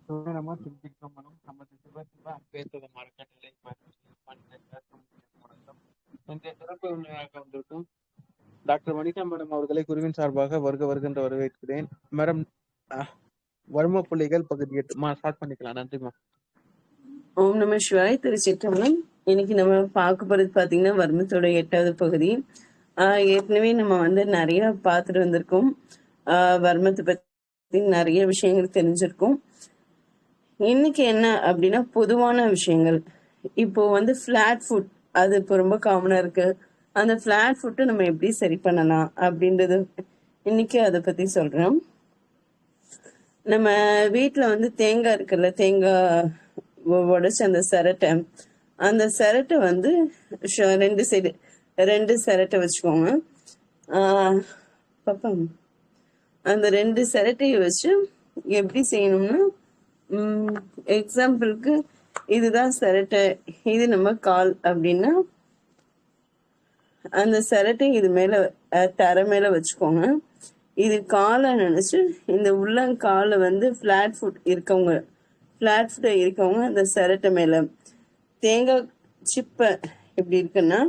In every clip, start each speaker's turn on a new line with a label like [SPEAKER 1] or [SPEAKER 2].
[SPEAKER 1] நம்ம சிந்திக்கும் மனம் நமது சிவ சிவ பேசுவது மறக்கநிலை இன்றைய சிறப்பு விருந்தினராக வந்திருக்கும் டாக்டர் வனிதா மேடம் அவர்களை குருவின் சார்பாக வருகின்ற வரவேற்கிறேன். மேடம், வர்ம புள்ளிகள் பகுதி 8 ஸ்டார்ட் பண்ணிக்கலாம். நன்றிமா.
[SPEAKER 2] ஓம் நம சிவாய். திருச்சிற்றம்பலம். இன்னைக்கு நம்ம பார்க்க போறது பாத்தீங்கன்னா வர்மத்தோட 8வது பகுதி. ஏற்கனவே நம்ம நிறைய பார்த்துட்டு வந்திருக்கோம். வர்மத்தை பத்தி நிறைய விஷயங்கள் தெரிஞ்சிருக்கும். இன்னைக்கு என்ன அப்படின்னா பொதுவான விஷயங்கள். இப்போ ஃபிளாட் ஃபுட் அது இப்போ ரொம்ப காமனா இருக்கு. அந்த ஃபிளாட் ஃபுட்டை நம்ம எப்படி சரி பண்ணலாம் அப்படின்றது இன்னைக்கு அதை பத்தி சொல்றேன். நம்ம வீட்டுல தேங்காய் இருக்குல்ல, தேங்காய் உடைச்சு அந்த சிரட்டை ரெண்டு சிரட்டை வச்சுக்கோங்க. பாப்பா, அந்த 2 சிரட்டையை வச்சு எப்படி செய்யணும்னா, எக்ஸாம்பிளுக்கு இதுதான் சிரட்டை, இது நம்ம கால் அப்படின்னா அந்த சிரட்டை இது மேல தரை மேல வச்சுக்கோங்க. இது காலை நினைச்சு இந்த உள்ளங்கால பிளாட் ஃபுட் இருக்கவங்க அந்த சிரட்டை மேல தேங்காய் சிப்பை எப்படி இருக்குன்னா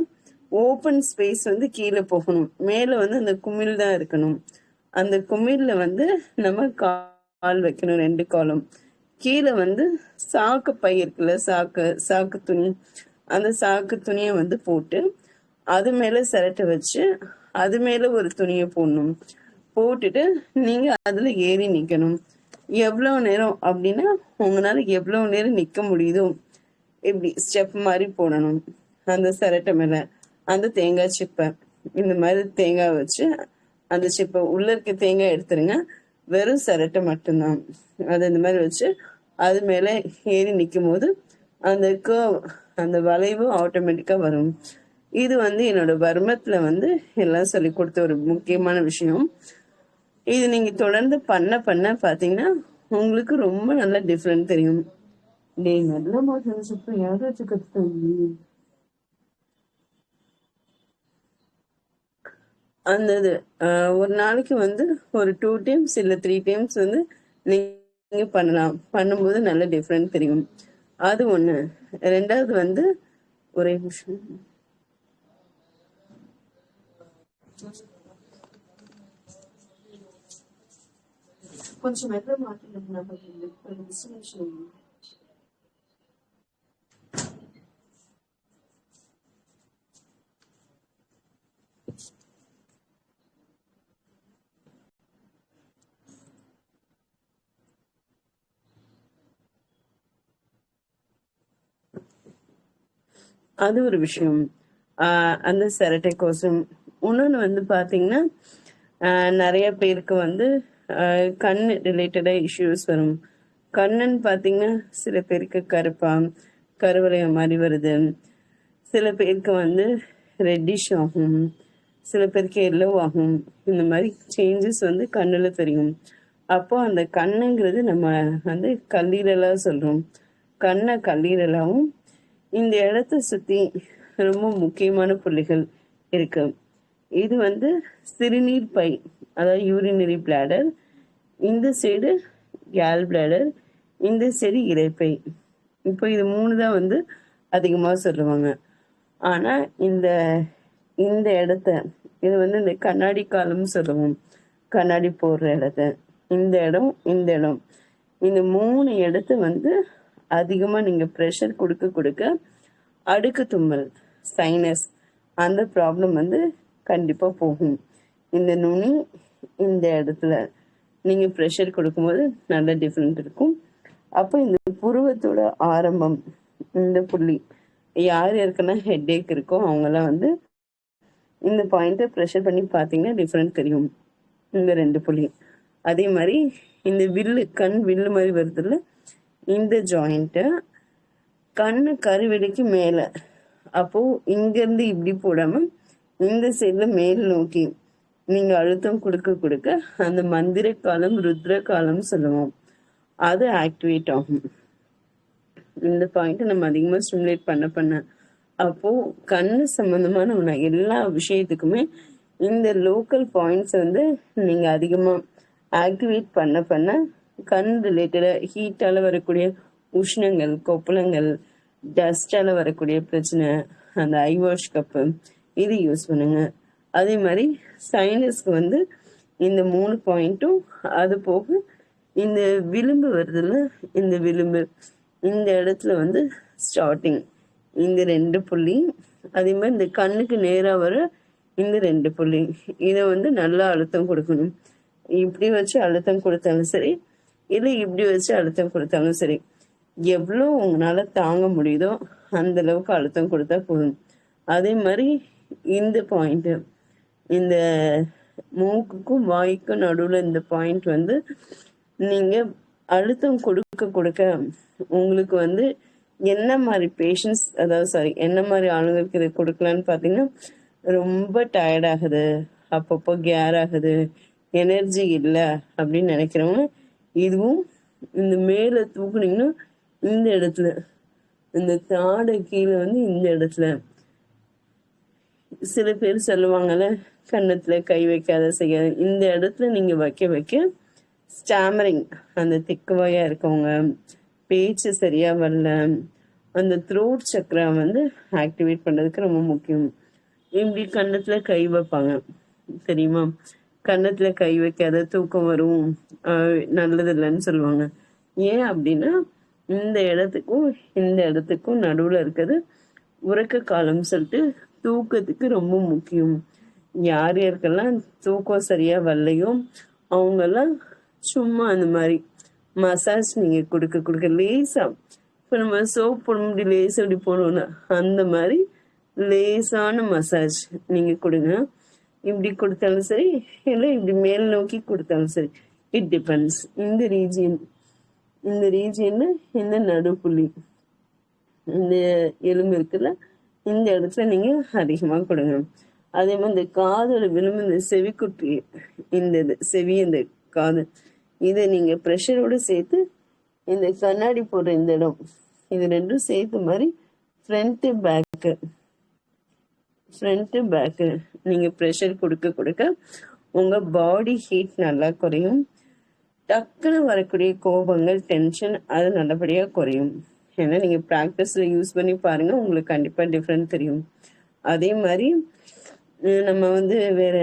[SPEAKER 2] ஓப்பன் ஸ்பேஸ் கீழே போகணும். மேல அந்த குமிழ் தான் இருக்கணும். அந்த குமிழ்ல நம்ம கால் வைக்கணும், 2 காலும். கீழே சாக்கு பை இருக்குல்ல, சாக்கு துணி, அந்த சாக்கு துணியை போட்டு அது மேல சிரட்டை வச்சு அது மேல ஒரு துணியை போடணும். போட்டுட்டு நீங்க அதுல ஏறி நிக்கணும். எவ்வளவு நேரம் அப்படின்னா உங்களால எவ்வளவு நேரம் நிக்க முடியுதோ இப்படி ஸ்டெப் மாதிரி போடணும். அந்த சிரட்டை மேல அந்த தேங்காய் சிப்பை இந்த மாதிரி தேங்காய் வச்சு அந்த சிப்பை உள்ள இருக்க தேங்காய் எடுத்துருங்க, வெறும் சிரட்டை மட்டும்தான். அது இந்த மாதிரி வச்சு அது மேல ஏறி நிற்கும் போது அந்த கர்வ், அந்த வளைவு ஆட்டோமேட்டிக்கா வரும். இது என்னோட வர்மத்துல எல்லாம் சொல்லி கொடுத்த ஒரு முக்கியமான விஷயம். இது நீங்க தொடர்ந்து பண்ண பாத்தீங்கன்னா உங்களுக்கு ரொம்ப நல்ல டிஃப்ரெண்ட் தெரியும். நல்ல மாதிரி யாராச்சும் கத்துட்டாங்க. அந்த இது ஒரு நாளைக்கு ஒரு 2 டைம்ஸ் இல்ல 3 டைம்ஸ் நீங்க பண்ணலாம். பண்ணும்போது நல்ல டிஃப்ரெண்ட் தெரியும். அது ஒண்ணு. ரெண்டாவது ஒரே நிமிஷம், கொஞ்சம் மெல்ல மாட்டினா அது ஒரு விஷயம். அந்த சிரட்டை கோசம். இன்னொன்னு பாத்தீங்கன்னா நிறைய பேருக்கு கண் ரிலேட்டடா இஷ்யூஸ் வரும். கண்ணுன்னு பாத்தீங்கன்னா சில பேருக்கு கருவளையம் மாதிரி வருது, சில பேருக்கு ரெட்டிஷ் ஆகும், சில பேருக்கு எல்லோ ஆகும். இந்த மாதிரி சேஞ்சஸ் கண்ணுல தெரியும். அப்போ அந்த கண்ணுங்கிறது நம்ம கல்லீரலா சொல்றோம். கண்ணை கல்லீரலாவும் இந்த இடத்த சுத்தி ரொம்ப முக்கியமான புள்ளிகள் இருக்கு. இது சிறுநீர் பை, அதாவது யூரினரி பிளாடர். இந்த சைடு கேல் பிளாடர், இந்த சைடு இரைப்பை. இப்போ இது 3 தான் அதிகமா சொல்லுவாங்க. ஆனா இந்த இந்த இடத்த இது இந்த கண்ணாடி காலம் சொல்லுவோம். கண்ணாடி போடுற இடத்த, இந்த இடம், இந்த 3 இடத்த அதிகமா நீங்க ப்ரெஷர் கொடுக்க அடுக்கு தும்மல், சைனஸ், அந்த ப்ராப்ளம் கண்டிப்பா போகும். இந்த நுனி இந்த இடத்துல நீங்க ப்ரெஷர் கொடுக்கும்போது நல்ல டிஃப்ரெண்ட் இருக்கும். அப்போ இந்த புருவத்தோட ஆரம்பம், இந்த புள்ளி, யாருக்குன்னா ஹெட்ஏக் இருக்கோ அவங்கெல்லாம் இந்த பாயிண்ட ப்ரெஷர் பண்ணி பார்த்தீங்கன்னா டிஃப்ரெண்ட் தெரியும். இந்த 2 புள்ளி. அதே மாதிரி இந்த வில்லு, கண் வில்லு மாதிரி வருதுல்ல, இந்த ஜாயிண்ட்டை கண்ணு கருவெளிக்கு மேல, அப்போ இங்க இருந்து இப்படி போடாம இந்த சைட்ல மேல் நோக்கி நீங்க அழுத்தம் கொடுக்க அந்த மந்திர காலம், ருத்ர காலம் சொல்லுவோம், அது ஆக்டிவேட் ஆகும். இந்த பாயிண்ட் நம்ம அதிகமா ஸ்டிமுலேட் பண்ண அப்போ கண்ணு சம்பந்தமான எல்லா விஷயத்துக்குமே இந்த லோக்கல் பாயிண்ட்ஸ் நீங்க அதிகமா ஆக்டிவேட் பண்ண கண் ரிலேட்டடா ஹீட்டால வரக்கூடிய உஷ்ணங்கள், கொப்பளங்கள், டஸ்டால வரக்கூடிய பிரச்சனை, அந்த ஐ வாஷ் கப்பு இது யூஸ் பண்ணுங்க. அதே மாதிரி சைனஸ்க்கு வந்து இந்த 3 பாயிண்ட்டும், அது போக இந்த விளிம்பு வருதுல்ல, இந்த விளிம்பு இந்த இடத்துல வந்து ஸ்டார்டிங் இந்த 2 புள்ளி, அதே மாதிரி இந்த கண்ணுக்கு நேரா வர இந்த 2 புள்ளி, இதை வந்து நல்லா அழுத்தம் கொடுக்கணும். இப்படி வச்சு அழுத்தம் கொடுத்தாலும் சரி, இல்லை இப்படி வச்சு அழுத்தம் கொடுத்தாலும் சரி, எவ்வளோ உங்களால தாங்க முடியுதோ அந்த அளவுக்கு அழுத்தம் கொடுத்தா போதும். அதே மாதிரி இந்த பாயிண்ட், இந்த மூக்குக்கும் வாய்க்கும் நடுவுல இந்த பாயிண்ட் வந்து நீங்க அழுத்தம் கொடுக்க கொடுக்க உங்களுக்கு வந்து என்ன மாதிரி பேஷண்ட்ஸ், அதாவது சாரி, என்ன மாதிரி ஆளுங்களுக்கு இதை கொடுக்கலான்னு பார்த்தீங்கன்னா, ரொம்ப டயர்ட் ஆகுது, அப்பப்போ கேர் ஆகுது, எனர்ஜி இல்லை அப்படின்னு நினைக்கிறவங்க இதுவும் இந்த மேலே தூக்குனீங்கன்னா இந்த இடத்துல, இந்த தாடை கீழே வந்து இந்த இடத்துல, சில பேர் சொல்லுவாங்கல்ல கன்னத்துல கை வைக்காத செய்யாத, இந்த இடத்துல நீங்க வைக்க வைக்க ஸ்டாமரிங், அந்த திக்குவாயா இருக்கவங்க, பேச்சு சரியா வரல, அந்த த்ரோட் சக்கரா வந்து ஆக்டிவேட் பண்றதுக்கு ரொம்ப முக்கியம். இப்படி கன்னத்துல கை வைப்பாங்க தெரியுமா, கன்னத்துல கை வைக்காத தூக்கம் வரும், நல்லது இல்லைன்னு சொல்லுவாங்க. ஏன் அப்படின்னா இந்த இடத்துக்கும் இந்த இடத்துக்கும் நடுவுல இருக்கிறது உறக்க காலம் சொல்லிட்டு தூக்கத்துக்கு ரொம்ப முக்கியம். யார் யாருக்கெல்லாம் தூக்கம் சரியா வரலையோ அவங்கெல்லாம் சும்மா அந்த மாதிரி மசாஜ் நீங்க கொடுக்க கொடுக்க லேசா, இப்போ நம்ம சோப் போட முடி லேசா அப்படி போடணும்னா அந்த மாதிரி லேசான மசாஜ் நீங்க கொடுங்க. இப்படி கொடுத்தாலும் சரி, இல்லை இப்படி மேல் நோக்கி கொடுத்தாலும் சரி, இட் டிபெண்ட்ஸ். இந்த ரீஜியன்ல இந்த நடுப்புள்ளி, இந்த எலும்பு இருக்குல்ல, இந்த இடத்துல நீங்க அதிகமா கொடுங்க. அதே மாதிரி இந்த காதோட விளிம்பு, இந்த செவிக்குட்டி, இந்த செவி, இந்த காது, இதை நீங்க ப்ரெஷரோட சேர்த்து இந்த கண்ணாடி போடுற இந்த இடம், இது ரெண்டும் சேர்த்து மாதிரி ஃப்ரண்ட்டு பேக்கு நீங்க ப்ரெஷர் கொடுக்க கொடுக்க உங்க பாடி ஹீட் நல்லா குறையும். டக்குன்னு வரக்கூடிய கோபங்கள், டென்ஷன் அது நல்லபடியா குறையும். ஏன்னா நீங்க ப்ராக்டிஸ்ல யூஸ் பண்ணி பாருங்க, உங்களுக்கு கண்டிப்பா டிஃப்ரெண்ட் தெரியும். அதே மாதிரி நம்ம வந்து வேற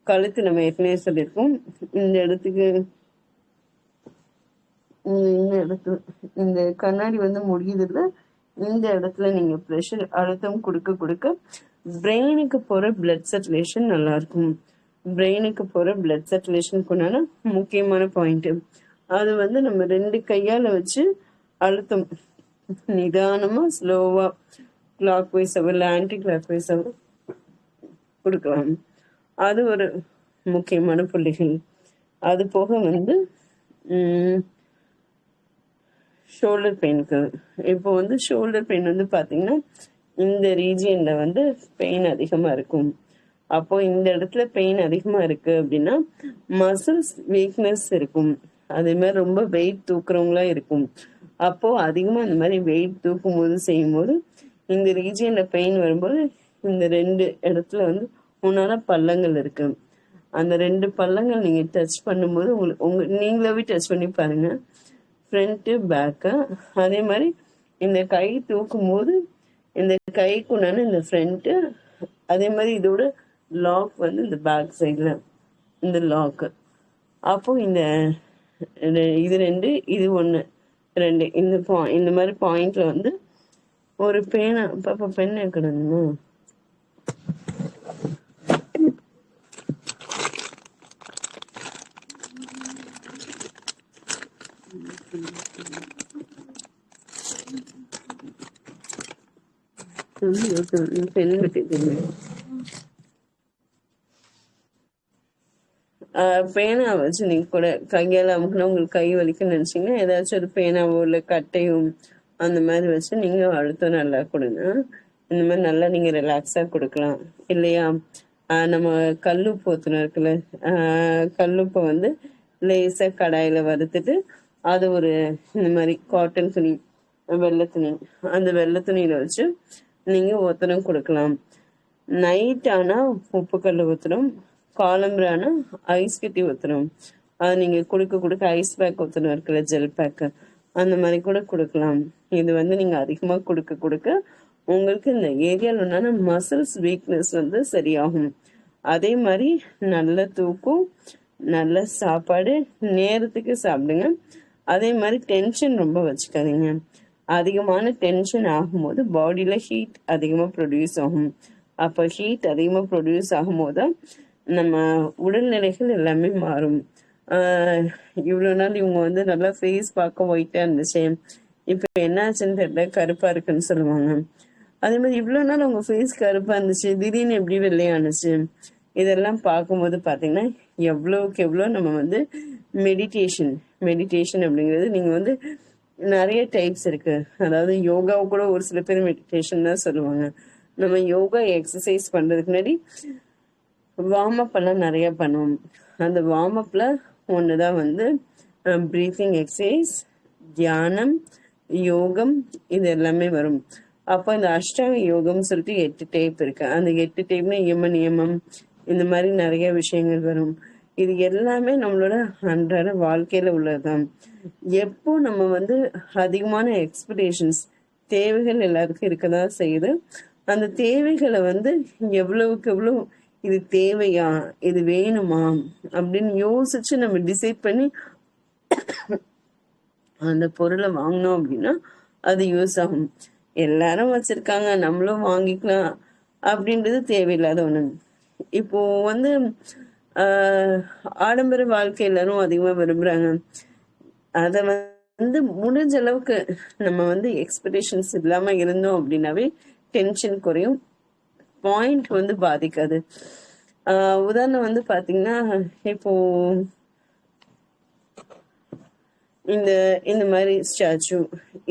[SPEAKER 2] கழுத்து நம்ம ஏற்கனவே சொல்லியிருக்கோம். இந்த இடத்துக்கு இந்த இடத்துல இந்த கண்ணாடி வந்து முடியுதுல, இந்த இடத்துல நீங்க ப்ரெஷர் அழுத்தம் கொடுக்க கொடுக்க பிரெயினுக்கு போற பிளட் சர்க்குலேஷன் நல்லா இருக்கும். பிரெயினுக்கு போற பிளட் சர்க்குலேஷனுக்கு உண்டான முக்கியமான பாயிண்ட் அது வந்து நம்ம 2 கையால வச்சு அழுத்தம் நிதானமா ஸ்லோவா கிளாக் வைஸ் இல்லை ஆன்டி கிளாக் வைஸ் கொடுக்கலாம். அது ஒரு முக்கியமான புள்ளிகள். அது போக வந்து ஷோல்டர் பெயினுக்கு, இப்போ வந்து ஷோல்டர் பெயின் வந்து பார்த்தீங்கன்னா இந்த ரீஜியன்ல வந்து பெயின் அதிகமாக இருக்கும். அப்போ இந்த இடத்துல பெயின் அதிகமாக இருக்கு அப்படின்னா மசில்ஸ் வீக்னஸ் இருக்கும். அதே மாதிரி ரொம்ப வெயிட் தூக்குறவங்களா இருக்கும். அப்போ அதிகமாக இந்த மாதிரி வெயிட் தூக்கும் போது செய்யும் போது இந்த ரீஜியன்ல பெயின் வரும்போது இந்த 2 இடத்துல வந்து முன்னால பள்ளங்கள் இருக்கு. அந்த 2 பள்ளங்கள் நீங்க டச் பண்ணும்போது உங்களுக்கு நீங்களாவே டச் பண்ணி பாருங்க, ஃப்ரண்ட்டு பேக்கு. அதே மாதிரி இந்த கை தூக்கும் போது இந்த கைக்குண்டான இந்த ஃப்ரண்ட்டு, அதே மாதிரி இதோட லாக் வந்து இந்த பேக் சைடில் இந்த லாக்கு. அப்போ இந்த இது 2 இது 1 2 இந்த மாதிரி பாயிண்ட்ல வந்து ஒரு பேனா, பாப்பா பென் எடுக்கணுமா, பென் விட்டு பேனா வச்சு நீங்க கூட கையால அமுக்குனா உங்களுக்கு கை வலிக்குன்னு நினைச்சீங்கன்னா ஏதாச்சும் ஒரு பேனாவோ இல்லை கட்டையும் அந்த மாதிரி வச்சு நீங்க அழுத்தம் நல்லா கொடுங்க. இந்த மாதிரி நல்லா நீங்க ரிலாக்ஸா கொடுக்கலாம். இல்லையா, நம்ம கல்லுப்பு ஊத்துன இருக்குல்ல, கல்லுப்பை வந்து லேசா கடாயில வறுத்துட்டு அது ஒரு இந்த மாதிரி காட்டன் துணி, வெள்ளை துணி, அந்த வெள்ளை துணியில வச்சு நீங்க ஒத்தனம் கொடுக்கலாம். நைட் ஆனா உப்பு கல் ஊத்தணும், காலம்பரான ஐஸ் கட்டி ஊத்தணும். அது நீங்க கொடுக்க ஐஸ் பேக் ஒருத்தர் இருக்கிற ஜெல் பேக்கு அந்த மாதிரி கூட கொடுக்கலாம். இது வந்து நீங்க அதிகமா கொடுக்க உங்களுக்கு இந்த ஏரியால உண்டான மசில்ஸ் வீக்னஸ் வந்து சரியாகும். அதே மாதிரி நல்ல தூக்கம், நல்ல சாப்பாடு, நேரத்துக்கு சாப்பிடுங்க. அதே மாதிரி டென்ஷன் ரொம்ப வச்சுக்காதீங்க. அதிகமான டென்ஷன் ஆகும்போது பாடியில ஹீட் அதிகமா ப்ரொடியூஸ் ஆகும். அப்போ ஹீட் அதிகமா ப்ரொடியூஸ் ஆகும்போது நம்ம உடல்நிலைகள் எல்லாமே மாறும். இவ்வளோ நாள் இவங்க வந்து நல்லா ஃபேஸ் பார்க்க ஒயிட்டா இருந்துச்சு, இப்போ என்னாச்சுன்னு தெரியல, கருப்பா இருக்குன்னு சொல்லுவாங்க. அதே மாதிரி இவ்வளோ நாள் உங்க ஃபேஸ் கருப்பா இருந்துச்சு, திடீர்னு எப்படி வெள்ளையானுச்சு, இதெல்லாம் பார்க்கும்போது பார்த்தீங்கன்னா எவ்வளோக்கு எவ்வளோ நம்ம வந்து மெடிடேஷன் அப்படிங்கிறது நீங்கள் வந்து நிறைய டைப்ஸ் இருக்கு. அதாவது யோகாவை கூட ஒரு சில பேர் மெடிடேஷன் தான் சொல்லுவாங்க. நம்ம யோகா எக்ஸசைஸ் பண்றதுக்கு முன்னாடி வார்ம் அப் எல்லாம் நிறைய பண்ணுவோம். அந்த வார்ம் அப்ல ஒண்ணுதான் வந்து பிரீத்திங் எக்ஸசைஸ், தியானம், யோகம், இது எல்லாமே வரும். அப்போ இந்த அஷ்டாங்க யோகம் சொல்லிட்டு 8 டைப் இருக்கு. அந்த 8 டைப்ல நியமம் இந்த மாதிரி நிறைய விஷயங்கள் வரும். இது எல்லாமே நம்மளோட அன்றாட வாழ்க்கையில உள்ளதுதான். எப்போ நம்ம வந்து அதிகமான எக்ஸ்பெக்டேஷன்ஸ், தேவைகள் எல்லாருக்கும் இருக்கதான் செய்யுது. அந்த தேவைகளை வந்து எவ்வளவுக்கு எவ்வளவு இது தேவையா, இது வேணுமா அப்படின்னு யோசிச்சு நம்ம டிசைட் பண்ணி அந்த பொருளை வாங்கினோம் அப்படின்னா அது யூஸ் ஆகும். எல்லாரும் வச்சிருக்காங்க நம்மளும் வாங்கிக்கலாம் அப்படின்றது தேவையில்லாத ஒண்ணு. இப்போ வந்து ஆடம்பர வாழ்க்கை எல்லாரும் அதிகமா விரும்புறாங்க. அத வந்து முடிஞ்ச அளவுக்கு நம்ம வந்து எக்ஸ்பெக்டேஷன்ஸ் இல்லாம இருந்தோம் அப்படின்னாவே டென்ஷன் குறையும், பாயிண்ட் வந்து பாதிக்காது. உதாரணம் வந்து பாத்தீங்கன்னா, இப்போ இந்த மாதிரி ஸ்டாச்சு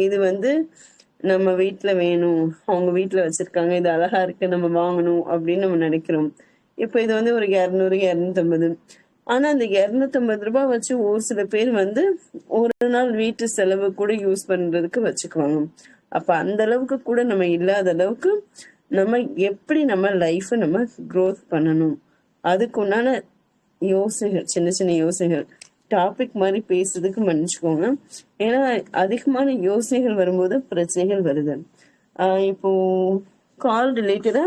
[SPEAKER 2] இது வந்து நம்ம வீட்டுல வேணும், அவங்க வீட்டுல வச்சிருக்காங்க, இது அழகா இருக்கு, நம்ம வாங்கணும் அப்படின்னு நம்ம நினைக்கிறோம். இப்போ இது வந்து ஒரு 200 250. ஆனா அந்த 250 ரூபாய் வச்சு ஒரு சில பேர் வந்து ஒரு நாள் வீட்டு செலவு கூட யூஸ் பண்றதுக்கு வச்சுக்குவாங்க. அப்ப அந்த அளவுக்கு கூட நம்ம இல்லாத அளவுக்கு நம்ம எப்படி நம்ம லைஃப் நம்ம க்ரோத் பண்ணணும், அதுக்கு உண்டான யோசனைகள், சின்ன சின்ன யோசனைகள். டாபிக் மாதிரி பேசுறதுக்கு மன்னிச்சுக்கோங்க, ஏன்னா அதிகமான யோசனைகள் வரும்போது பிரச்சனைகள் வருது. இப்போ கால் ரிலேட்டடா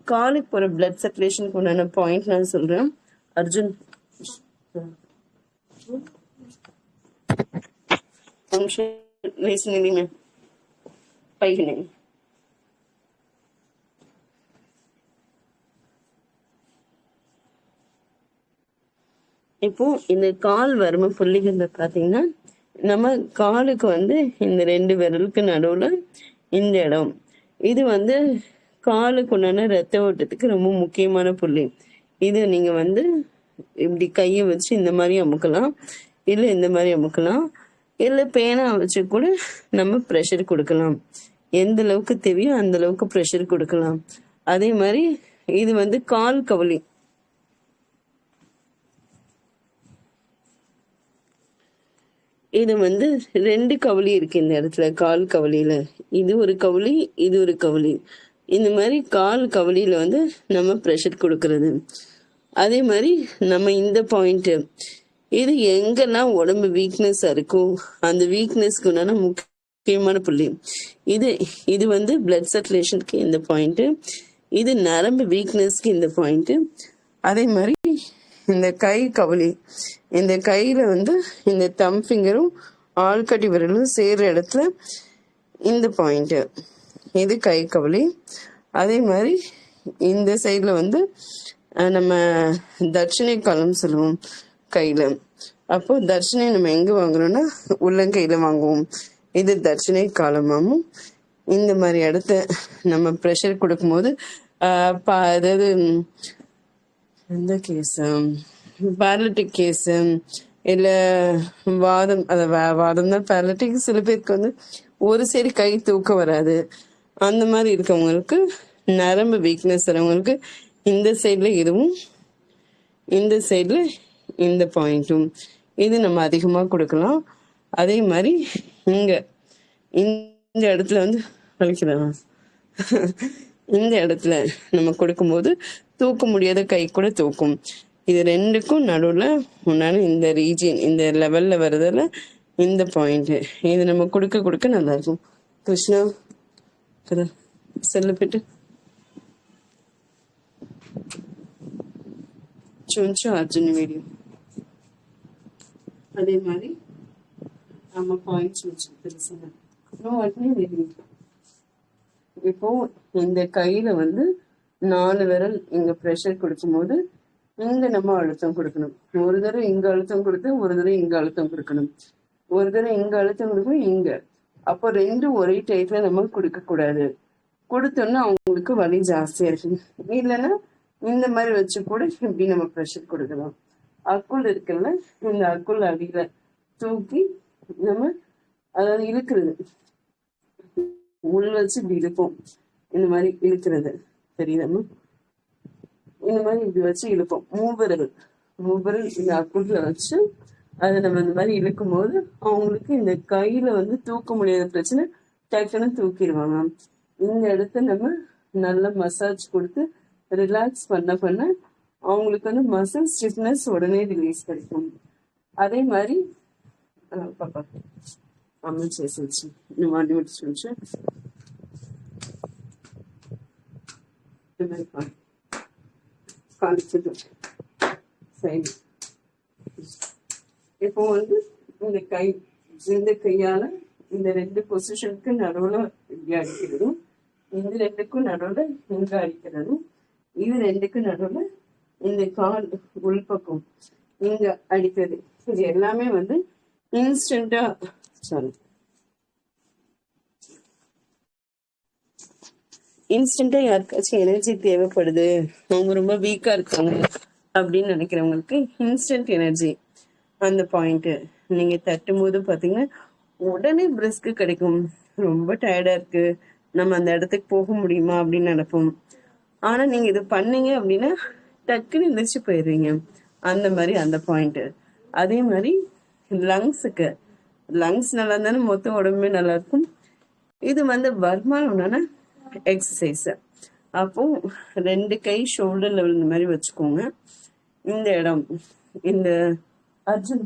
[SPEAKER 2] காலுக்கு போற பிளட் சர்க்குலேஷனுக்கு உண்டான பாயிண்ட் நான் சொல்றேன். அர்ஜுன் பைகனே இப்போ இந்த கால் வறுமை புள்ளிகள்ல பாத்தீங்கன்னா நம்ம காலுக்கு வந்து இந்த 2 விரலுக்கு நடுவுல இந்த இடம், இது வந்து காலுக்கு உண்டான ரத்த ஓட்டத்துக்கு ரொம்ப முக்கியமான புள்ளி. இது நீங்க வந்து இப்படி கையை வச்சு இந்த மாதிரி அமுக்கலாம், இல்ல இந்த மாதிரி அமுக்கலாம், இல்ல பேனா வச்சு கூட நம்ம ப்ரெஷர் கொடுக்கலாம். எந்த அளவுக்கு தேவையோ அந்த அளவுக்கு ப்ரெஷர் கொடுக்கலாம். அதே மாதிரி இது வந்து கால் கவலி, இது வந்து 2 கவலி இருக்கு இந்த இடத்துல. கால் கவலியில இது ஒரு கவலி, இது ஒரு கவலி. இந்த மாதிரி கால் கவலியில வந்து நம்ம ப்ரெஷர் கொடுக்கறது. அதே மாதிரி நம்ம இந்த பாயிண்ட், இது எங்கெல்லாம் உடம்பு வீக்னஸா இருக்கும் அந்த வீக்னஸ்க்கு உண்டான முக்கியமான புள்ளி. இது வந்து பிளட் சர்க்குலேஷனுக்கு இந்த பாயிண்ட், இது நரம்பு வீக்னஸ்க்கு இந்த பாயிண்ட். அதே மாதிரி இந்த கை கவலி, இந்த கையில வந்து இந்த தம் ஃபிங்கரும் ஆள்காட்டி விரலும் சேர்ற இடத்துல இந்த பாயிண்ட், இது கை கவலி. அதே மாதிரி இந்த சைட்ல வந்து நம்ம தட்சிணை காலம் சொல்லுவோம் கையில. அப்போ தட்சிணை நம்ம எங்க வாங்குறோம்னா உள்ளங்கையில வாங்குவோம். இது தட்சிணை காலமாகவும் இந்த மாதிரி இடத்த நம்ம ப்ரெஷர் கொடுக்கும்போது அதாவது எந்த கேஸ், பேரலிட்டிக் கேஸ் இல்லை வாதம், வாதம் தான் பேரலிட்டிக். சில பேருக்கு வந்து ஒரு சைடு கை தூக்க வராது, அந்த மாதிரி இருக்கவங்களுக்கு, நரம்பு வீக்னஸ் வரவங்களுக்கு இந்த சைட்ல இதுவும் இந்த சைட்ல இந்த பாயிண்ட்டும் இது நம்ம அதிகமா கொடுக்கலாம். அதே மாதிரி இந்த இடத்துல வந்து வலிக்கலாம், இந்த இடத்துல நம்ம கொடுக்கும்போது தூக்க முடியாத கை கூட தூக்கும். இது ரெண்டுக்கும் நடுவுல உன்னால இந்த ரீஜியன் இந்த லெவல்ல வருதுல இந்த பாயிண்ட் இது நம்ம கொடுக்க கொடுக்க நல்லா இருக்கும். கிருஷ்ணா செல்லு போயிட்டு చూంచు అర్జున్ వీడియో అదే మరి நம்ம பாயிண்ட்ஸ் வச்சு தெரிஞ்சுங்க. வாட்டினே தெரியும். இப்போ இந்த கையில வந்து 4 விரல் இங்க ப்ரெஷர் கொடுக்கும்போது இங்க நம்ம அழுத்தம் கொடுக்கணும். ஒரு தடவை இங்க அழுத்தம் கொடுத்து ஒரு தடவை இங்க அழுத்தம் கொடுக்கணும். ஒரு தடவை இங்க அழுத்தம் கொடுக்கணும் இங்க. அப்போ 2 ஒரே டைப்ல நம்ம கொடுக்க கூடாது. கொடுத்தோம்னா அவங்களுக்கு வலி ஜாஸ்தியா இருக்கும். இல்லைன்னா இந்த மாதிரி வச்சு கூட இப்படி நம்ம ப்ரெஷர் கொடுக்கலாம். அக்குள் இருக்குல்ல, இந்த அக்குள் அடியில தூக்கி நம்ம அதாவது இழுக்கிறது, உள் வச்சு இப்படி இழுப்போம். இந்த மாதிரி இழுக்கிறது தெரியுதாம்மா? இந்த மாதிரி இப்படி வச்சு இழுப்போம். மூவரல் இந்த அக்குள்ள வச்சு அதை நம்ம இந்த மாதிரி இழுக்கும் போது அவங்களுக்கு இந்த கையில வந்து தூக்க முடியாத பிரச்சனை டக்குன்னு தூக்கிடுவாங்க. இந்த இடத்த நம்ம நல்லா மசாஜ் கொடுத்து ரிலாக்ஸ் பண்ண பண்ண அவங்களுக்கு வந்து மசில் ஸ்டிஃப்னஸ் உடனே ரிலீஸ் கிடைக்கும். அதே மாதிரி பாப்பா அம்மா చేసి నువ్వు అన్ని చూసి காணிச்சது சரி. இப்போ வந்து இந்த கையால இந்த 2 பொசிஷனுக்கு நடுவுல இப்படி அடிக்கிறதும், இந்த 2க்கும் நடுவுல இங்க அடிக்கிறதும், இது 2க்கும் நடுவுல இந்த கால் உள்பக்கம் இங்க அடிக்கிறது, இது எல்லாமே வந்து இன்ஸ்டன்டா யாருக்காச்சும் எனர்ஜி தேவைப்படுது, அவங்க ரொம்ப வீக்கா இருக்காங்க அப்படின்னு நினைக்கிறவங்களுக்கு இன்ஸ்டன்ட் எனர்ஜி அந்த பாயிண்ட் நீங்க தட்டும் போது பாத்தீங்கன்னா உடனே பிரிஸ்க்கு கிடைக்கும். ரொம்ப டயர்டா இருக்கு, நம்ம அந்த இடத்துக்கு போக முடியுமா அப்படின்னு நினைப்போம். ஆனா நீங்க இது பண்ணீங்க அப்படின்னா டக்குன்னு எந்திரிச்சு போயிடுவீங்க. அந்த மாதிரி அந்த பாயிண்ட். அதே மாதிரி லங்ஸ் நல்லா இருந்தாலும் மொத்த உடம்புமே நல்லா இருக்கும். இது வந்து வருமானம்னா எக்ஸசைஸ். அப்போ 2 கை ஷோல்டர் லெவல் இந்த மாதிரி வச்சுக்கோங்க. இந்த இடம் இந்த అర్జున్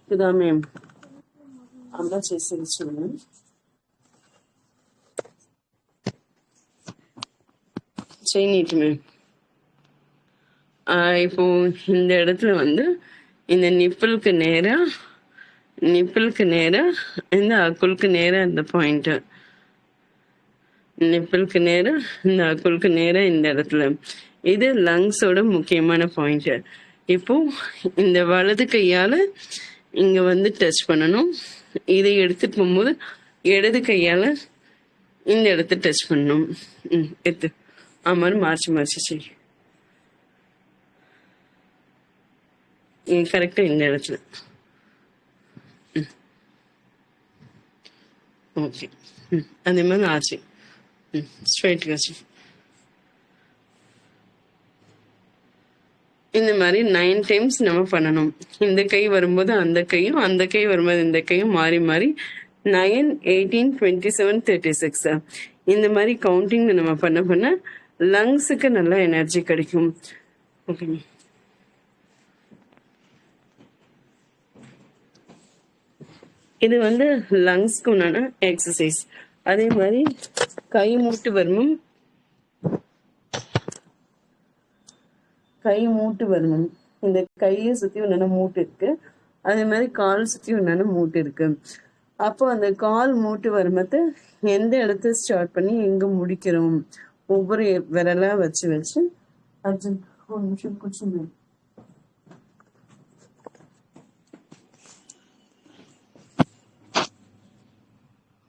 [SPEAKER 2] కదా మేము అలా చేసేది చూడండి. செய்யிட்டு மேம் இப்போ இந்த இடத்துல வந்து இந்த நிப்பிளுக்கு நேரா இந்த அக்குளுக்கு நேரா இந்த பாயிண்ட், நிப்பிளுக்கு நேரா இந்த அக்குளுக்கு நேரா இந்த இடத்துல, இது லங்ஸோட முக்கியமான பாயிண்ட். இப்போ இந்த வலது கையால இங்க வந்து டச் பண்ணணும். இதை எடுத்துட்டு போகும்போது இடது கையால இந்த இடத்த டச் பண்ணணும். எடுத்து மாதிரி மார்ச்சி சரி கரெக்டா இந்த இடத்துல. ஓகே, அதே மாதிரி ஆச்சு. ஸ்ட்ரைட் ஆச்சு. இந்த மாதிரி 9 டைம்ஸ் நம்ம பண்ணணும். இந்த கை வரும்போது அந்த கையும், அந்த கை வரும்போது இந்த கையும் மாறி மாறி 9, 18, 27, 36 இந்த மாதிரி கவுண்டிங் நம்ம பண்ண பண்ண லங்ஸுக்கு நல்லா எனர்ஜி கிடைக்கும். ஓகே, இது வந்து லங்ஸ்க்கு உண்டான எக்ஸசைஸ். அதே மாதிரி கை மூட்டு வரணும். இந்த கையை சுத்தி ஒன்னு மூட்டு இருக்கு, அதே மாதிரி கால் சுத்தி ஒன்னு மூட்டு இருக்கு. அப்போ அந்த கால் மூட்டு வரும்போது எந்த இடத்த ஸ்டார்ட் பண்ணி எங்க முடிக்கிறோம் ஒவ்வொரு விரலா வச்சு அர்ஜுன் ஒரு நிமிஷம் குடிச்சுங்க.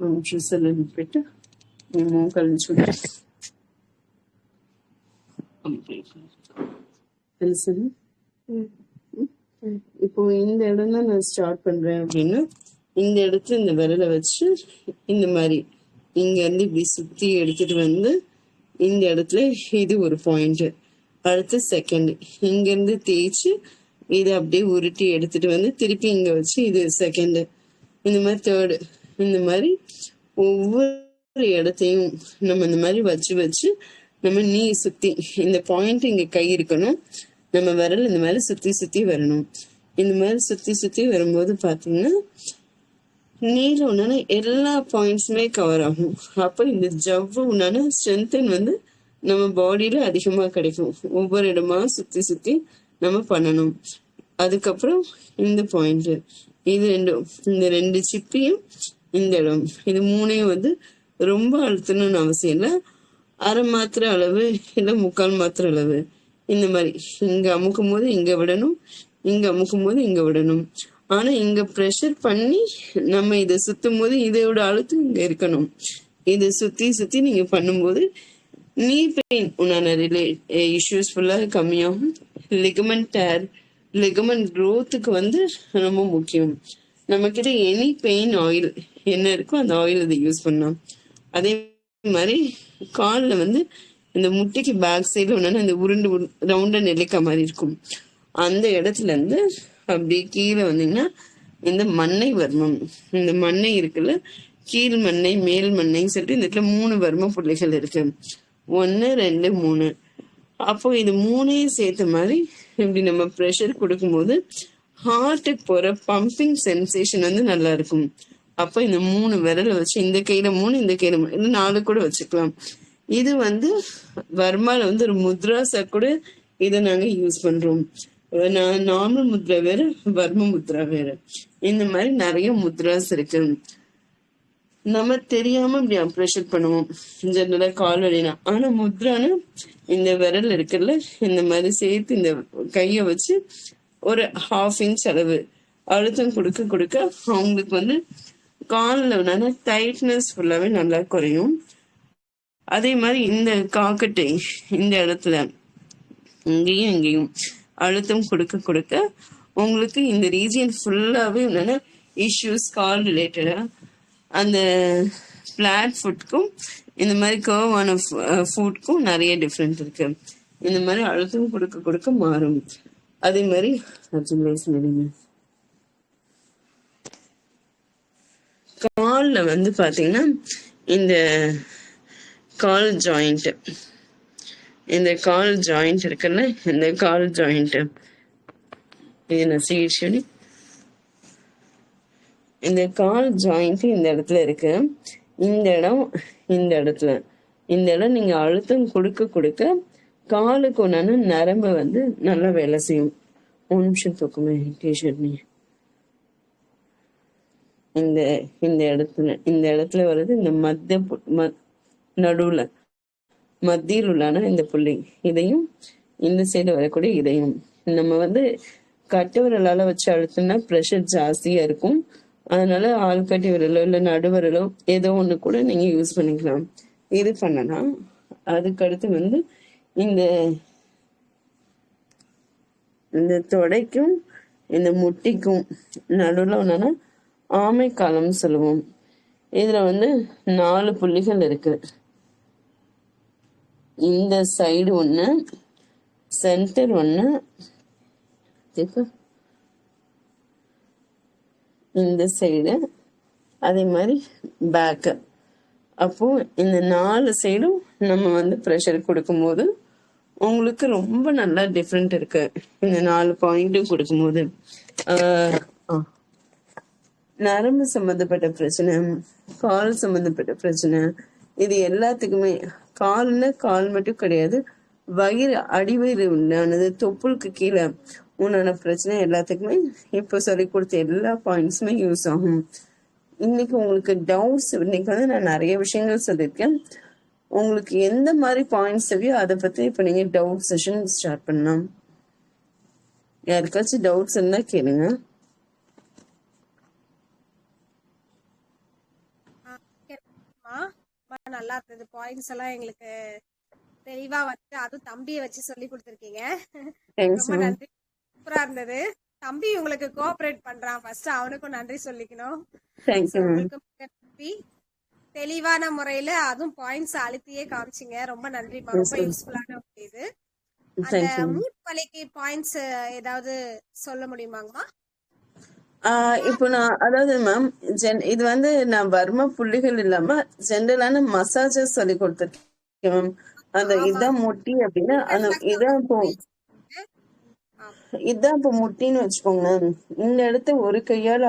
[SPEAKER 2] ஒரு நிமிஷம் செல்ல போயிட்டு கழிச்சு இப்போ இந்த இடம் தான் நான் ஸ்டார்ட் பண்றேன் அப்படின்னா இந்த இடத்துல இந்த விரலை வச்சு இந்த மாதிரி இங்க இருந்து இப்படி சுத்தி எடுத்துட்டு வந்து இந்த இடத்துல இது ஒரு பாயிண்ட். அடுத்து செகண்ட் இங்க இருந்து தேய்ச்சி இதை அப்படியே உருட்டி எடுத்துட்டு வந்து திருப்பி இங்க வச்சு இது செகண்ட். இந்த மாதிரி தேர்டு. இந்த மாதிரி ஒவ்வொரு இடத்தையும் நம்ம இந்த மாதிரி வச்சு நம்ம நீ சுத்தி இந்த பாயிண்ட் இங்க கை இருக்கணும். நம்ம விரல் இந்த மாதிரி சுத்தி சுத்தி வரணும். இந்த மாதிரி சுத்தி சுத்தி வரும்போது பாத்தீங்கன்னா நீல உண்டான எல்லா பாயிண்ட்ஸுமே கவர் ஆகும். அப்ப இந்த ஜவ்வு உண்டான ஸ்ட்ரென்தன் வந்து நம்ம பாடியில அதிகமா கிடைக்கும். ஒவ்வொரு இடமா சுத்தி சுத்தி நம்ம பண்ணணும். அதுக்கப்புறம் இந்த பாயிண்ட், இது ரெண்டும், இந்த 2 சிப்பியும் இந்த இடம், இது 3ஐயும் வந்து ரொம்ப அழுத்தணும்னு அவசியம் இல்லை. அரை மாத்திரை அளவு இல்லை 3/4 மாத்திரை அளவு, இந்த மாதிரி இங்க அமுக்கும் போது இங்க விடணும், இங்க அமுக்கும் போது இங்க விடணும். ஆனா இங்க ப்ரெஷர் பண்ணி நம்ம இதை சுத்தும் போது இதோட அழுத்தம் இங்க இருக்கணும். இதை சுத்தி சுத்தி நீங்க பண்ணும்போது நீ பெயின் உண்டான இஷ்யூஸ் ஃபுல்லாக கம்மியாகும். லிகமெண்ட் டேர், லிகமெண்ட் க்ரோத்துக்கு வந்து ரொம்ப முக்கியம். நம்ம கிட்ட எனி பெயின் ஆயில் என்ன இருக்கோ அந்த ஆயில் இதை யூஸ் பண்ணலாம். அதே மாதிரி காலில் வந்து இந்த முட்டைக்கு பேக் சைடில் ஒன்று இந்த உருண்டு ரவுண்டா நெல்லிக்காய் மாதிரி இருக்கும். அந்த இடத்துல இருந்து அப்படி கீழே வந்தீங்கன்னா இந்த மண்ணை வர்மம், இந்த மண்ணை இருக்குல்ல, கீழ் மண்ணை மேல் மண்ணைன்னு சொல்லிட்டு இந்த இடத்துல 3 வர்ம புள்ளிகள் இருக்கு. 1 2 3. அப்போ இது 3ஐயும் சேர்த்த மாதிரி இப்படி நம்ம ப்ரெஷர் கொடுக்கும்போது ஹார்ட்டுக்கு போற பம்பிங் சென்சேஷன் வந்து நல்லா இருக்கும். அப்ப இந்த 3 விரலை வச்சு இந்த கையில 3, இந்த கையில 3, இந்த 4 கூட வச்சுக்கலாம். இது வந்து வர்மால வந்து ஒரு முத்ராஸா கூட இதை நாங்க யூஸ் பண்றோம். நார்மல் முத்ரா வேற, வர்ம முத்ரா வேற. இந்த மாதிரி நிறைய முத்ராஸ் இருக்கு. நம்ம தெரியாம இப்படி ப்ரெஷர் பண்ணுவோம் ஜெனரலா கால் வலினா. ஆனா முத்ரான்னு இந்த விரல் இருக்குல்ல, இந்த மாதிரி சேர்த்து இந்த கைய வச்சு ஒரு 1/2 இன்ச் அளவு அழுத்தம் கொடுக்க கொடுக்க அவங்களுக்கு வந்து காலில் டைட்னஸ் ஃபுல்லாவே நல்லா குறையும். அதே மாதிரி இந்த காக்கட்டை இந்த இடத்துல இங்கேயும் இங்கேயும் அழுத்தம் கொடுக்க கொடுக்க உங்களுக்கு இந்த ரீஜியன் ஃபுல்லாவே என்னன்னா இஷ்யூஸ் கால் ரிலேட்டடா அந்த பிளாட் ஃபுட்க்கும் இந்த மாதிரி கர்வான ஃபுட்க்கும் நிறைய டிஃப்ரெண்ட் இருக்கு. இந்த மாதிரி அழுத்தம் கொடுக்க கொடுக்க மாறும். அதே மாதிரி கால்ல வந்து பாத்தீங்கன்னா இந்த கால் ஜாயிண்ட், இந்த கால் ஜாயிண்ட் இருக்குல்ல, இந்த கால் ஜாயிண்ட் இது நான் சொல்லி இந்த கால் ஜாயிண்ட் இந்த இடத்துல இருக்கு. இந்த இடம் இந்த இடத்துல, இந்த இடம் நீங்க அழுத்தம் கொடுக்க கொடுக்க காலுக்கு ஒன்னான நரம்பு வந்து நல்லா வேலை செய்யும். 1 நிமிஷம் தூக்குமே டிஷர்ட். நீ இந்த இந்த இடத்துல வருது இந்த மத்திய நடுவுல மத்தியில் உள்ளான இந்த புள்ளி, இதையும் இந்த சைடு வரக்கூடிய இதையும் நம்ம வந்து கட்டு விரலால வச்சு அழுத்தினா ப்ரெஷர் ஜாஸ்தியா இருக்கும். அதனால ஆள்காட்டி விரலோ இல்லை நடுவிரலோ ஏதோ ஒண்ணு கூட நீங்க யூஸ் பண்ணிக்கலாம். இது பண்ணலாம். அதுக்கடுத்து வந்து இந்த இந்த தொடைக்கும் இந்த முட்டிக்கும் நடுவில் ஒன்னா ஆமை காலம் சொல்லுவோம். இதுல வந்து 4 புள்ளிகள் இருக்கு. இந்த சைடு 1, சென்டர் 1, இந்த சைடு, அதே மாதிரி பேக்கு. அப்போ இந்த 4 சைடும் நம்ம வந்து ப்ரெஷர் கொடுக்கும்போது உங்களுக்கு ரொம்ப நல்லா டிஃப்ரெண்ட் இருக்கு. இந்த 4 பாயிண்ட்டும் கொடுக்கும்போது நரம்பு சம்பந்தப்பட்ட பிரச்சனை, கால் சம்பந்தப்பட்ட பிரச்சனை, இது எல்லாத்துக்குமே கால்ல கால் மட்டும் கிடையாது, வயிறு அடிவயிறு உண்டானது, தொப்புளுக்கு கீழே உண்டான பிரச்சனை எல்லாத்துக்குமே இப்போ சொல்லி கொடுத்த எல்லா பாயிண்ட்ஸுமே யூஸ் ஆகும். இன்னைக்கு உங்களுக்கு டவுட்ஸ், இன்னைக்கு வந்து நான் நிறைய விஷயங்கள் சொல்லியிருக்கேன். உங்களுக்கு எந்த மாதிரி பாயிண்ட்ஸ் தேவையோ அதை பத்தி இப்போ நீங்க டவுட் செஷன் ஸ்டார்ட் பண்ணலாம். யாருக்காச்சும் டவுட்ஸ் இருந்தா கேளுங்க.
[SPEAKER 3] நல்லா இருந்தது. பாயிண்ட்ஸ் எல்லாம் எங்களுக்கு தெளிவா வந்து அதுவும் தம்பியை வச்சு சொல்லி கொடுத்துருக்கீங்க. ரொம்ப நன்றி. சூப்பரா இருந்தது. தம்பி உங்களுக்கு கோஆபரேட் பண்றான். ஃபர்ஸ்ட் அவனுக்கும் நன்றி சொல்லிக்கணும். நன்றி. தெளிவான முறையில அதுவும் பாயிண்ட்ஸ் அழுத்தியே காமிச்சிங்க. ரொம்ப நன்றிமா. ரொம்ப யூஸ்ஃபுல்லான இது. அந்த மூட் வலிக்கு பாயிண்ட்ஸ் ஏதாவது சொல்ல முடியுமாங்கம்மா?
[SPEAKER 2] இப்போ நான் அதாவது மேம் இது வந்து நான் வர்ம புள்ளிகள் இல்லாம ஜென்ரலான மசாஜஸ் சொல்லி கொடுத்துருக்கேன் மேம். அந்த இதான் முட்டி அப்படின்னா அந்த இதான் இப்போ இதுதான் இப்ப முட்டின்னு வச்சுக்கோங்களேன். இந்த இடத்த ஒரு கையால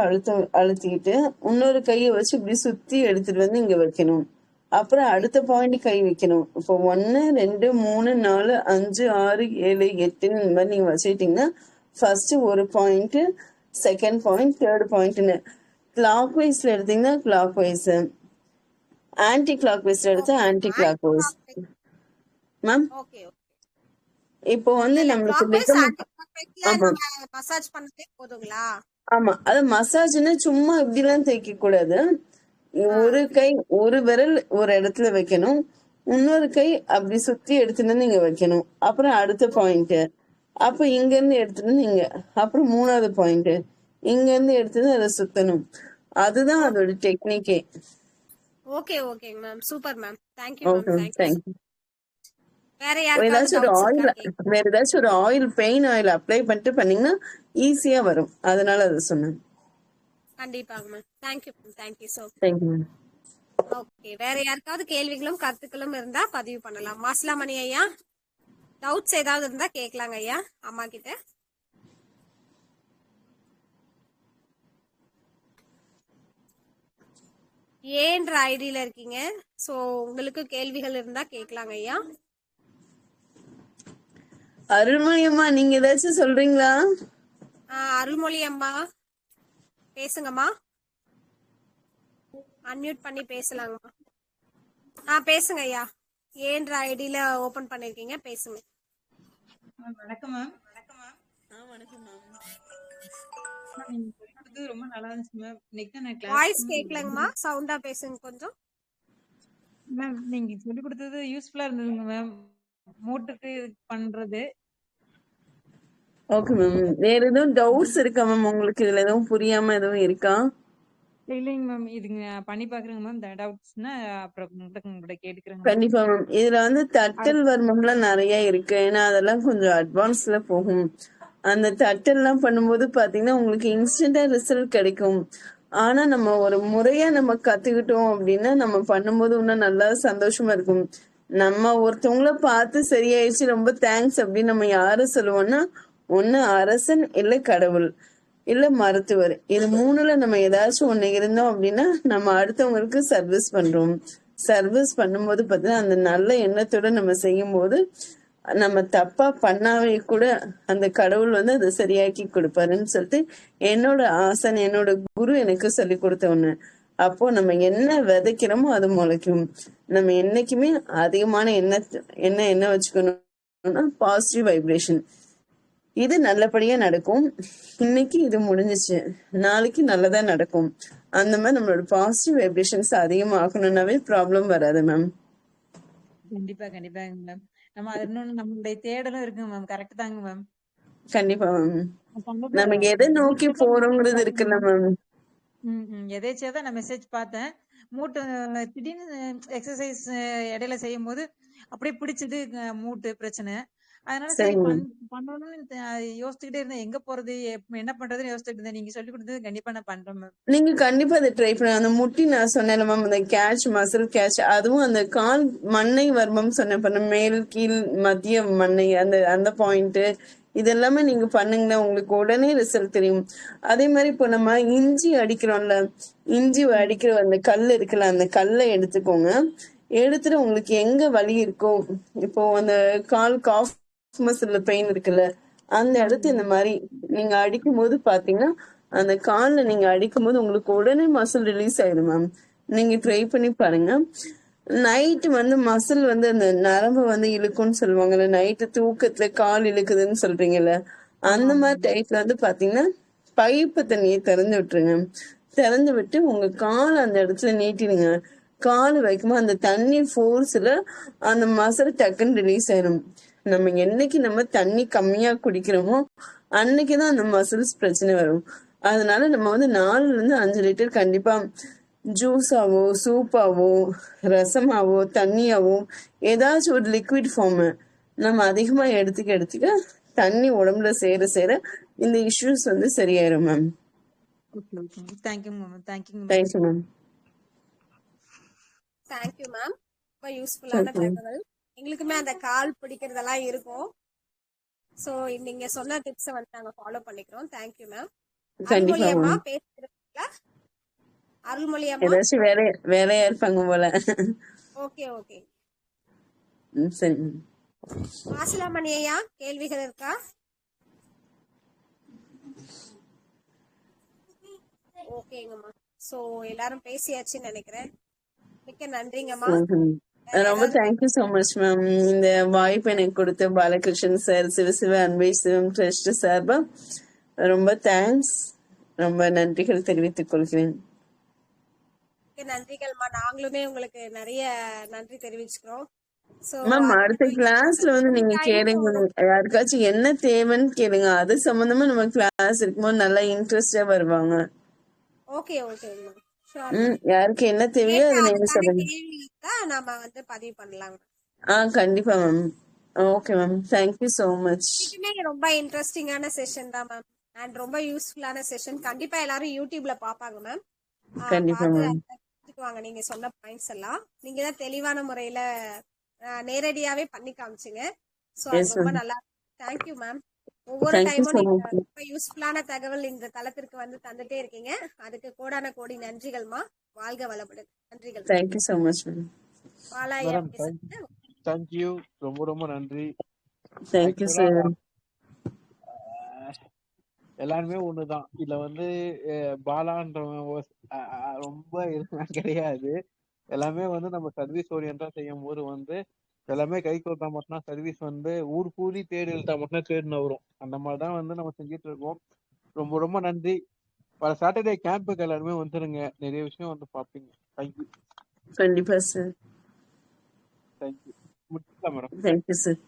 [SPEAKER 2] அழுத்திக்கிட்டு இன்னொரு கையை வச்சு இப்படி சுத்தி எடுத்துட்டு வந்து இங்க வைக்கணும். அப்புறம் அடுத்த பாயிண்ட் கை வைக்கணும். இப்போ 1 2 3 4 5 6 7 8 இந்த மாதிரி நீங்க வச்சுக்கிட்டீங்கன்னா ஃபர்ஸ்ட் ஒரு பாயிண்ட், செகண்ட் பாயிண்ட், தேர்ட் பாயிண்ட்னு கிளாக் வைஸ்ல எடுத்தீங்கன்னா கிளாக் வைஸ், ஆன்டி கிளாக் வைஸ்ல எடுத்தா anticlockwise. Ma'am
[SPEAKER 3] okay okay.
[SPEAKER 2] இப்போ வந்து
[SPEAKER 3] இல்ல
[SPEAKER 2] நம்மளுக்கு
[SPEAKER 3] கிளாக் வைஸ்
[SPEAKER 2] லிகமெண்ட்,
[SPEAKER 3] ஆன்டி கிளாக் வைஸ்ல
[SPEAKER 2] ஆமா
[SPEAKER 3] நம்ம மசாஜ் பண்ணதே போதுங்களா?
[SPEAKER 2] ஆமா, அது மசாஜ்னா சும்மா இப்படிலாம் தேய்க்க கூடாது.
[SPEAKER 3] ஆ
[SPEAKER 2] ஒரு கை, ஒரு விரல் ஒரு இடத்துல வைக்கணும், இன்னொரு கை அப்படி சுத்தி எடுத்துட்டு வந்து இங்க வைக்கணும். அப்புறம் அடுத்த பாயிண்ட், அப்ப இங்க இருந்து எடுத்துட்டு வந்து இங்க, அப்புறம் மூணாவது பாயிண்ட் இங்க இருந்து எடுத்துட்டு அதை சுத்தணும். அதுதான் அதோட டெக்னிக்கே.
[SPEAKER 3] ஓகே ஓகேங்க ma'am. Super ma'am. Thank you ma'am.
[SPEAKER 2] Okay,
[SPEAKER 3] thank you.
[SPEAKER 2] Thank you.
[SPEAKER 3] வேற யாருக்காவது
[SPEAKER 2] ஏதாச்சும் ஒரு
[SPEAKER 3] டவுட்ஸ்
[SPEAKER 2] ஆயில்,
[SPEAKER 3] இருக்கான்னு கேட்க.
[SPEAKER 2] வேற ஏதாச்சும் ஒரு ஆயில், பெயின் ஆயில் அப்ளை பண்ணிட்டு பண்ணீங்கன்னா ஈஸியா வரும். அதனால அதை சொன்னேன்.
[SPEAKER 3] கண்டிப்பாங்க ma'am. Thank you ma'am. Thank you so.
[SPEAKER 2] Thank you ma'am.
[SPEAKER 3] Okay. வேற யாருக்காவது கேள்விகளும் கருத்துக்களும் இருந்தா பதிவு பண்ணலாம். மாசிலாமணி ஐயா, டவுட்ஸ் ஏதாவது இருந்தா கேட்கலாங்க ஐயா அம்மா கிட்ட. ஏன்ற ஐடியில இருக்கீங்க. சோ உங்களுக்கு கேள்விகள் இருந்தா கேட்கலாங்க ஐயா.
[SPEAKER 2] அருள்மொழியம்மா, நீங்க ஏதாச்சும் சொல்றீங்களா?
[SPEAKER 3] அருள்மொழி அம்மா பேசுங்கம்மா. அன்மியூட் பண்ணி பேசலாங்கம்மா. பேசுங்க ஐயா. ஏன்ற ஐடியில ஓபன் பண்ணிருக்கீங்க, பேசுங்க.
[SPEAKER 4] வணக்கம் மேம்.
[SPEAKER 2] வணக்கம் மேம்.
[SPEAKER 4] நீங்க சொல்லிக் கொடுத்தது ரொம்ப நல்லா இருந்துச்சு மேம். இன்னைக்கு தான் நான்
[SPEAKER 3] வாய்ஸ்
[SPEAKER 4] கிளாஸ்
[SPEAKER 3] கேட்கலங்கம்மா, சவுண்டா பேசுங்க கொஞ்சம்.
[SPEAKER 4] மேம். நீங்க சொல்லிக் கொடுத்தது யூஸ்ஃபுல்லா இருந்ததுங்க மேம். மூட்டுக்கு பண்றது.
[SPEAKER 2] Okay ma'am. வேற எதுவும் டவுட்ஸ் இருக்கா மேம் உங்களுக்கு? இதுல எதுவும் புரியாம எதுவும் இருக்கா?
[SPEAKER 4] இல்லைங்க மேம். இதுங்க பண்ணி பாக்குறேங்க மேம். டவுட்ஸ்னா அப்புறம் உங்கள்கிட்ட கேட்டுக்கிறேங்க மேம்.
[SPEAKER 2] கண்டிப்பா மேம். இதுல வந்து தட்டல் வர்மம்லாம் நிறைய இருக்கு. ஏன்னா அதெல்லாம் கொஞ்சம் அட்வான்ஸ்ல போகும். அந்த தட்டல்லாம் பண்ணும்போது பாத்தீங்கன்னா உங்களுக்கு இன்ஸ்டன்டா ரிசல்ட் கிடைக்கும். ஆனா நம்ம ஒரு முறையா நம்ம கத்துக்கிட்டோம் அப்படின்னா நம்ம பண்ணும்போது இன்னும் நல்லா சந்தோஷமா இருக்கும். நம்ம ஒருத்தவங்கள பார்த்து சரியாயிடுச்சு ரொம்ப தேங்க்ஸ் அப்படின்னு நம்ம யாரு சொல்லுவோம்னா, ஒண்ணு அரசன் இல்ல கடவுள் இல்ல மருத்துவர். இது மூணுல நம்ம ஏதாச்சும் ஒண்ணு இருந்தோம் அப்படின்னா நம்ம அடுத்தவங்களுக்கு சர்வீஸ் பண்றோம். சர்வீஸ் பண்ணும்போது பாத்தீங்கன்னா அந்த நல்ல எண்ணத்தோட நம்ம செய்யும் போது நம்ம தப்பா பண்ணாவே கூட அந்த கடவுள் வந்து அதை சரியாக்கி கொடுப்பாருன்னு சொல்லிட்டு என்னோட ஆசன், என்னோட குரு எனக்கு சொல்லி கொடுத்த ஒண்ணு. அப்போ நம்ம என்ன விதைக்கிறோமோ அது முளைக்கும். நம்ம என்னைக்குமே அதிகமான என்ன வச்சுக்கணும்னா பாசிட்டிவ் வைப்ரேஷன். இது நல்லபடியா நடக்கும். இன்னைக்கு இது முடிஞ்சிச்சு, நாளைக்கு நல்லதா நடக்கும். அந்த மாதிரி நம்மளோட பாசிட்டிவ் வைப்ரேஷன்ஸ் அதிகமாக்கணும்னாவே ப்ராப்ளம் வராது மேம்.
[SPEAKER 4] கண்டிப்பா கண்டிப்பாங்க மேம். நம்ம அது இன்னொன்னு நம்மளுடைய தேடலும் இருக்குங்க மேம். கரெக்ட் தாங்க மேம்.
[SPEAKER 2] கண்டிப்பா மேம்.
[SPEAKER 4] கண்டிப்பா
[SPEAKER 2] நமக்கு எதை நோக்கி போறோங்கிறது இருக்குல்ல மேம்.
[SPEAKER 4] எதேச்சியா தான் நான் மெசேஜ் பார்த்தேன். மூட்டு திடீர்னு எக்ஸசைஸ் இடையில செய்யும் போது அப்படியே பிடிச்சது மூட்டு பிரச்சனை. அதனால சரி
[SPEAKER 2] சரிங்க மேம்.
[SPEAKER 4] பண்ணணும்னு யோசிச்சுக்கிட்டே இருந்தேன். எங்க போறது என்ன பண்றதுன்னு யோசிச்சுட்டு இருந்தேன். நீங்க சொல்லி கொடுத்தது கண்டிப்பா நான் பண்றேன் மேம்.
[SPEAKER 2] நீங்க கண்டிப்பா அதை ட்ரை பண்ணுங்க. அந்த முட்டி நான் சொன்னேன்ல மேம், அந்த கேட்ச், மசில் கேட்ச், அதுவும் அந்த கால் மண்ணை வர்மம் சொன்னேன் பண்ண, மேல் கீழ் மத்திய மண்ணை, அந்த அந்த பாயிண்ட், இதெல்லாமே நீங்க பண்ணுங்கன்னா உங்களுக்கு உடனே ரிசல்ட் தெரியும். அதே மாதிரி இப்போ நம்ம இஞ்சி அடிக்கிறோம்ல, இஞ்சி அடிக்கிற அந்த கல் இருக்குல்ல, அந்த கல்லை எடுத்துக்கோங்க. எடுத்துட்டு உங்களுக்கு எங்க வலி இருக்கோ, இப்போ அந்த கால் காஃப் மசில்ல பெயின் இருக்குல்ல, அந்த இடத்து இந்த மாதிரி நீங்க அடிக்கும் போது பாத்தீங்கன்னா அந்த கால்ல நீங்க அடிக்கும் போது உங்களுக்கு உடனே மசில் ரிலீஸ் ஆயிடும் மேம். நீங்க ட்ரை பண்ணி பாருங்க. நைட்டு வந்து மசில் வந்து அந்த நரம்பு வந்து இழுக்கும்னு சொல்லுவாங்கல்ல, நைட்டு தூக்கத்துல கால் இழுக்குதுன்னு சொல்றீங்கல்ல, அந்த மாதிரி டைப்ல வந்து பாத்தீங்கன்னா பைப்பு தண்ணியை திறந்து விட்டுருங்க. திறந்து விட்டு உங்க கால் அந்த இடத்துல நீட்டிடுங்க. கால் வைக்கும்போது அந்த தண்ணி ஃபோர்ஸ்ல அந்த மசில் டக்குன்னு ரிலீஸ் ஆயிடும். நம்ம என்னைக்கு நம்ம தண்ணி கம்மியா குடிக்கிறோமோ அன்னைக்குதான் அந்த மசில்ஸ் பிரச்சனை வரும். அதனால நம்ம வந்து 4-5 லிட்டர் கண்டிப்பா ஜூஸாவோ சூப்பாவோ ரசமாவோ தண்ணியாவோ ஏதாச்சும் ஒரு லிக்விட் ஃபார்ம் நம்ம அதிகமா எடுத்துக்க தண்ணி உடம்புல சேர சேர இந்த இஷ்யூஸ் வந்து சரியாயிரும் ma'am.
[SPEAKER 4] Thank you ma'am.
[SPEAKER 2] Thank you ma'am.
[SPEAKER 3] Thank you ma'am. ரொம்ப யூஸ்ஃபுல்லான தகவல். எங்களுக்குமே அந்த கால் பிடிக்கிறதெல்லாம் இருக்கும். ஸோ நீங்க சொன்ன டிப்ஸை வந்து நாங்க ஃபாலோ பண்ணிக்கிறோம். Thank you ma'am.
[SPEAKER 2] கண்டிப்பா
[SPEAKER 3] அருள்மொழி அம்மா
[SPEAKER 2] மேம்.
[SPEAKER 3] பேசுறீங்களா? அருள்மொழி அம்மா.
[SPEAKER 2] ஏதாச்சும் வேலையா இருப்பாங்க போல.
[SPEAKER 3] Okay okay.
[SPEAKER 2] சரி மேம்.
[SPEAKER 3] மாசிலாமணி ஐயா கேள்விகள் இருக்கா? ஓகேங்கம்மா. ஸோ எல்லாரும் பேசியாச்சுன்னு நினைக்கிறேன். மிக்க நன்றிங்கம்மா.
[SPEAKER 2] ரொம்ப தேங்க்யூ ஸோ மச் மேம். இந்த வாய்ப்பு எனக்கு கொடுத்த பாலகிருஷ்ணன் சார், சிவசிவ அன்பை சிவம் ட்ரஸ்ட் சார்பா ரொம்ப தேங்க்ஸ், ரொம்ப நன்றிகள் தெரிவித்துக் கொள்கிறேன்.
[SPEAKER 3] நன்றிகள்மா. நாங்களுமே உங்களுக்கு நிறைய நன்றி தெரிவிச்சுக்கிறோம்.
[SPEAKER 2] மேம் அடுத்த கிளாஸ்ல வந்து நீங்க கேளுங்க, யாருக்காச்சும் என்ன தேவைன்னு கேளுங்க. அது சம்பந்தமா நம்ம கிளாஸ் இருக்கும்போது நல்லா இன்ட்ரெஸ்டா வருவாங்க.
[SPEAKER 3] ஓகே ஓகேங்கம்மா.
[SPEAKER 2] யாருக்கு என்ன தேவையோ அதை நீங்க சொல்லுங்க.
[SPEAKER 3] நாம வந்து பதிவு பண்ணலாம்.
[SPEAKER 2] கண்டிப்பா ma'am. Okay ma'am. Thank you so much.
[SPEAKER 3] ரொம்ப இன்ட்ரெஸ்டிங்கான செஷன் தான் மேம். அண்ட் ரொம்ப யூஸ்ஃபுல்லான செஷன். கண்டிப்பா எல்லாரும் யூடியூப்ல பாப்பாங்க மேம்.
[SPEAKER 2] கண்டிப்பா மேம்.
[SPEAKER 3] வாங்க, நீங்க சொன்ன பாயிண்ட்ஸ் எல்லாம் நீங்க தான் தெளிவான முறையில நேரடியாவே பண்ணி காமிச்சீங்க. சோ அது ரொம்ப நல்லா. Thank you ma'am. ஒவ்வொரு டைமும் நீங்க ரொம்ப யூஸ்ஃபுல்லான தகவல் இந்த தளத்திற்கு வந்து தந்துட்டே இருக்கீங்க. அதுக்கு கோடான கோடி நன்றிகள்மா. வாழ்க வளமுடன். நன்றிகள்.
[SPEAKER 2] Thank you so much ma'am.
[SPEAKER 3] பாலாயா.
[SPEAKER 1] தேங்க்யூ. ரொம்ப ரொம்ப நன்றி.
[SPEAKER 2] Thank you sir.
[SPEAKER 1] எல்லாருமே ஒண்ணுதான். இதுல வந்து பாலான்றவன் ரொம்ப கிடையாது. எல்லாமே வந்து நம்ம சர்வீஸ் ஓரியன்டா செய்யும் போது வந்து எல்லாமே கை கொடுத்தா மட்டும்தான் சர்வீஸ் வந்து ஊர் கூலி தேடி எழுத்தா மட்டும்தான் தேடினு வரும். அந்த மாதிரிதான் வந்து நம்ம செஞ்சுட்டு இருக்கோம். ரொம்ப ரொம்ப நன்றி. பல சாட்டர்டே கேம்புக்கு எல்லாருமே வந்துருங்க. நிறைய விஷயம் வந்து பாப்பீங்க. தேங்க்யூ.
[SPEAKER 2] கண்டிப்பா சார்.
[SPEAKER 1] தேங்க்யூ. முடிச்சுக்கலாம் மேடம்.
[SPEAKER 2] Thank you sir.